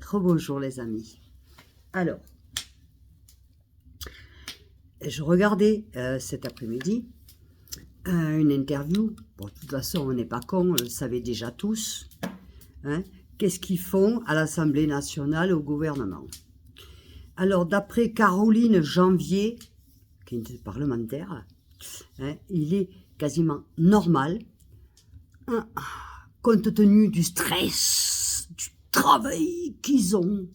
Rebonjour les amis. Alors, je regardais cet après-midi une interview. Bon, de toute façon, on n'est pas con, on le savait déjà tous. Hein. Qu'est-ce qu'ils font à l'Assemblée nationale, au gouvernement? Alors, d'après Caroline Janvier, qui est une parlementaire, hein, il est quasiment normal, hein, compte tenu du stress, du travail qu'ils ont,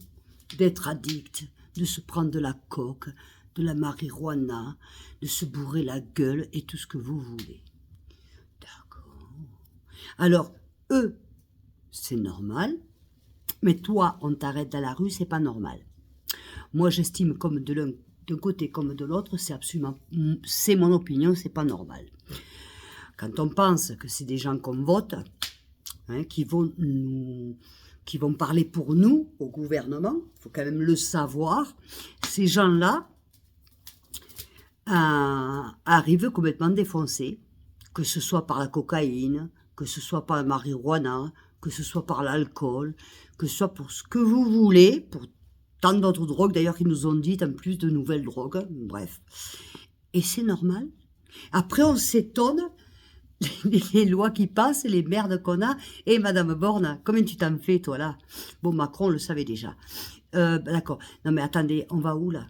d'être addicts, de se prendre de la coke, de la marijuana, de se bourrer la gueule et tout ce que vous voulez. D'accord. Alors, eux, c'est normal, mais toi, on t'arrête dans la rue, c'est pas normal. Moi, j'estime comme d'un côté comme de l'autre, c'est mon opinion, c'est pas normal. Quand on pense que c'est des gens qu'on vote, hein, qui vont parler pour nous, au gouvernement, il faut quand même le savoir, ces gens-là arrivent complètement défoncés, que ce soit par la cocaïne, que ce soit par la marijuana, que ce soit par l'alcool, que ce soit pour ce que vous voulez, pour tant d'autres drogues, d'ailleurs, qu'ils nous ont dit, en plus de nouvelles drogues, bref. Et c'est normal. Après, on s'étonne, les lois qui passent, les merdes qu'on a. Et Madame Borne, comment tu t'en fais, toi, là? Bon, Macron le savait déjà. D'accord. Non, mais attendez, on va où, là?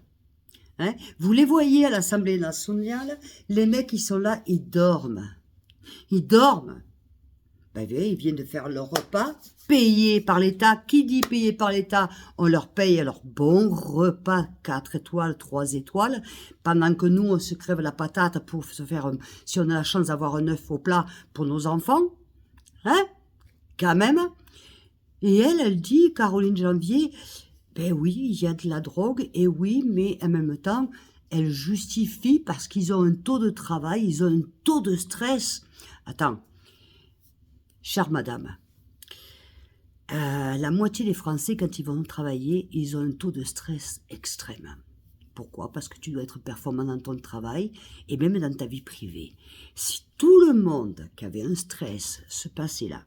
Hein? Vous les voyez à l'Assemblée nationale, les mecs qui sont là, ils dorment. Ils dorment. Ben, ils viennent de faire leur repas, payé par l'État. Qui dit payé par l'État? On leur paye leur bon repas, 4 étoiles, 3 étoiles, pendant que nous, on se crève la patate pour se faire, si on a la chance d'avoir un œuf au plat pour nos enfants. Hein? Quand même. Et elle dit, Caroline Janvier, ben oui, il y a de la drogue, et oui, mais en même temps, elle justifie parce qu'ils ont un taux de travail, ils ont un taux de stress. Attends. Chère madame, la moitié des Français, quand ils vont travailler, ils ont un taux de stress extrême. Pourquoi? Parce que tu dois être performant dans ton travail et même dans ta vie privée. Si tout le monde qui avait un stress se passait là,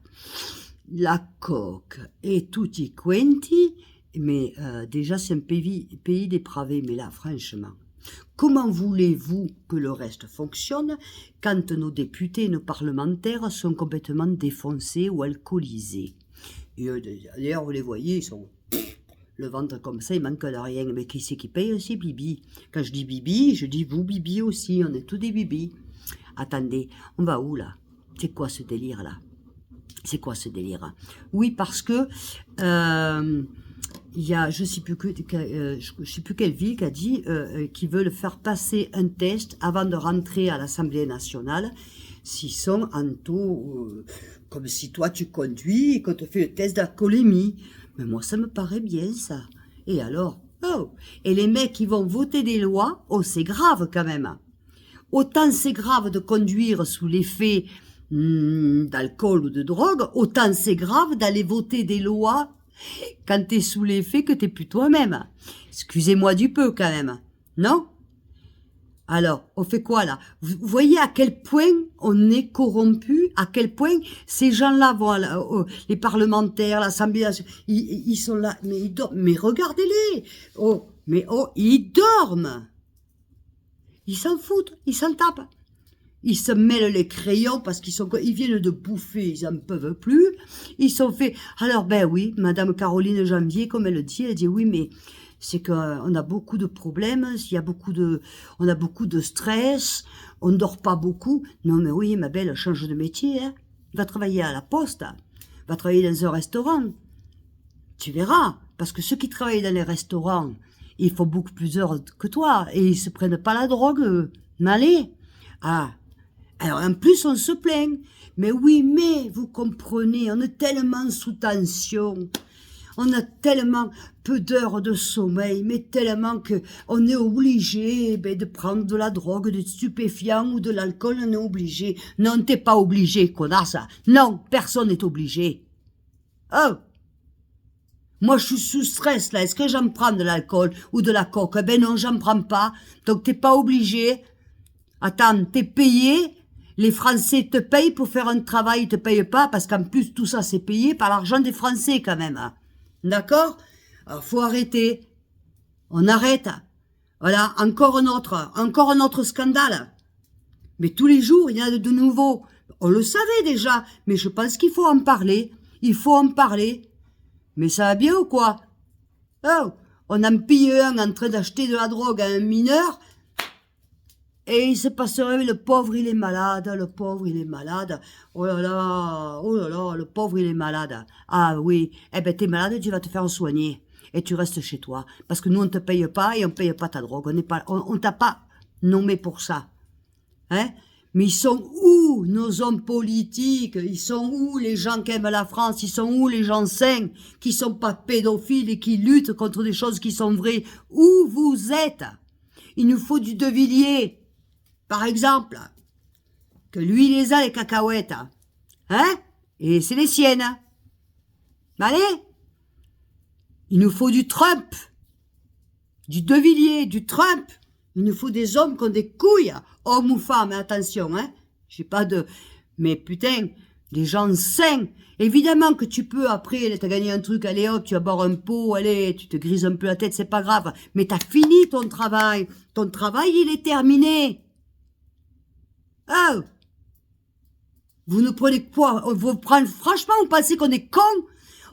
la coque et tutti quanti, mais déjà c'est un pays dépravé, mais là franchement, comment voulez-vous que le reste fonctionne quand nos députés et nos parlementaires sont complètement défoncés ou alcoolisés? Et d'ailleurs, vous les voyez, ils sont le ventre comme ça, ils manquent de rien. Mais qui c'est qui paye aussi, Bibi? Quand je dis Bibi, je dis vous, Bibi aussi, on est tous des Bibi. Attendez, on va où là? C'est quoi ce délire-là? C'est quoi ce délire? Oui, parce que... il y a, je sais plus quelle ville qui a dit qu'ils veulent faire passer un test avant de rentrer à l'Assemblée nationale, s'ils sont en taux, comme si toi tu conduis et qu'on te fait le test d'alcoolémie. Mais moi ça me paraît bien ça. Et alors, oh, et les mecs qui vont voter des lois, oh c'est grave quand même. Autant c'est grave de conduire sous l'effet d'alcool ou de drogue, autant c'est grave d'aller voter des lois quand t'es sous l'effet que t'es plus toi-même. Excusez-moi du peu quand même, non? Alors, on fait quoi là? Vous voyez à quel point on est corrompu, à quel point ces gens-là vont, les parlementaires, l'Assemblée, ils sont là, mais ils dorment, mais regardez-les, ils dorment. Ils s'en foutent, ils s'en tapent. Ils se mêlent les crayons parce ils viennent de bouffer, ils en peuvent plus. Ils sont faits. Alors ben oui, Madame Caroline Janvier, comme elle dit oui, mais c'est qu'on a beaucoup de problèmes, on a beaucoup de stress, on ne dort pas beaucoup. Non mais oui, ma belle, change de métier, hein. Va travailler à la poste, va travailler dans un restaurant. Tu verras, parce que ceux qui travaillent dans les restaurants, ils font beaucoup plus d'heures que toi et ils se prennent pas la drogue, malais. Ah. Alors, en plus, on se plaint. Mais oui, mais, vous comprenez, on est tellement sous tension. On a tellement peu d'heures de sommeil, mais tellement que on est obligé de prendre de la drogue, des stupéfiants ou de l'alcool, on est obligé. Non, t'es pas obligé, connasse. Non, personne n'est obligé. Oh! Moi, je suis sous stress, là. Est-ce que j'en prends de l'alcool ou de la coke? Ben non, j'en prends pas. Donc, t'es pas obligé. Attends, t'es payé. Les Français te payent pour faire un travail, ils te payent pas, parce qu'en plus, tout ça, c'est payé par l'argent des Français, quand même. D'accord? Alors, faut arrêter. On arrête. Voilà, encore un autre scandale. Mais tous les jours, il y en a de nouveaux. On le savait déjà, mais je pense qu'il faut en parler. Il faut en parler. Mais ça va bien ou quoi? Oh, on en pille un en train d'acheter de la drogue à un mineur, et il se passerait, le pauvre il est malade, le pauvre il est malade. Oh là là, le pauvre il est malade. Ah oui, eh ben t'es malade, tu vas te faire soigner. Et tu restes chez toi. Parce que nous on te paye pas et on paye pas ta drogue. On t'a pas nommé pour ça. Hein? Mais ils sont où nos hommes politiques? Ils sont où les gens qui aiment la France? Ils sont où les gens sains, qui sont pas pédophiles et qui luttent contre des choses qui sont vraies? Où vous êtes? Il nous faut du De Villiers, par exemple, que lui les a les cacahuètes, hein? Et c'est les siennes. Allez? Il nous faut du Trump, du De Villiers, du Trump. Il nous faut des hommes qui ont des couilles, hommes ou femmes, attention, hein. J'ai pas de... Mais putain, des gens sains. Évidemment que tu peux, après, t'as gagné un truc, allez hop, tu vas boire un pot, allez, tu te grises un peu la tête, c'est pas grave. Mais t'as fini ton travail. Ton travail, il est terminé. Oh! Vous ne prenez quoi? Franchement, vous pensez qu'on est cons?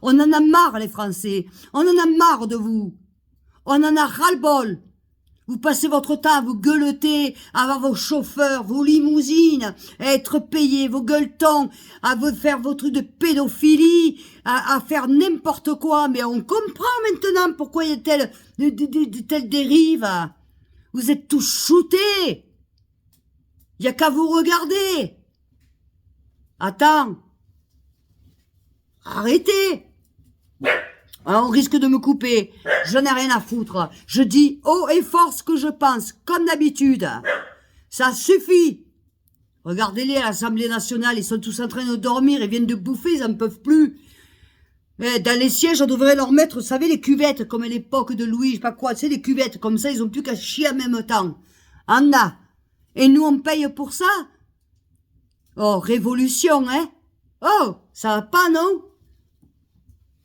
On en a marre, les Français. On en a marre de vous. On en a ras-le-bol. Vous passez votre temps à vous gueuleter, à avoir vos chauffeurs, vos limousines, à être payés, vos gueuletons, à vous faire vos trucs de pédophilie, à faire n'importe quoi. Mais on comprend maintenant pourquoi il y a de telles dérives. Vous êtes tous shootés. Il n'y a qu'à vous regarder. Attends. Arrêtez. Alors on risque de me couper, je n'ai rien à foutre. Je dis haut et fort ce que je pense, comme d'habitude. Ça suffit. Regardez-les à l'Assemblée nationale, ils sont tous en train de dormir, ils viennent de bouffer, ils n'en peuvent plus. Dans les sièges, on devrait leur mettre, vous savez, les cuvettes, comme à l'époque de Louis, je sais pas quoi, tu sais, les cuvettes, comme ça, ils ont plus qu'à chier en même temps. Anna. Et nous, on paye pour ça? Oh, révolution, hein? Oh, ça va pas, non?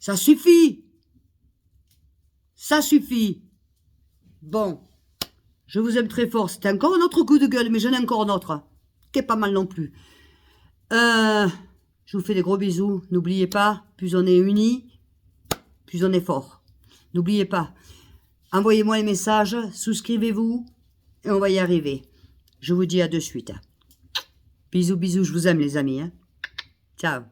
Ça suffit. Ça suffit. Bon, je vous aime très fort. C'était encore un autre coup de gueule, mais j'en ai encore un autre, qui est pas mal non plus. Je vous fais des gros bisous. N'oubliez pas, plus on est unis, plus on est fort. N'oubliez pas, envoyez-moi les messages, souscrivez-vous, et on va y arriver. Je vous dis à de suite. Bisous, bisous, je vous aime les amis. Hein. Ciao.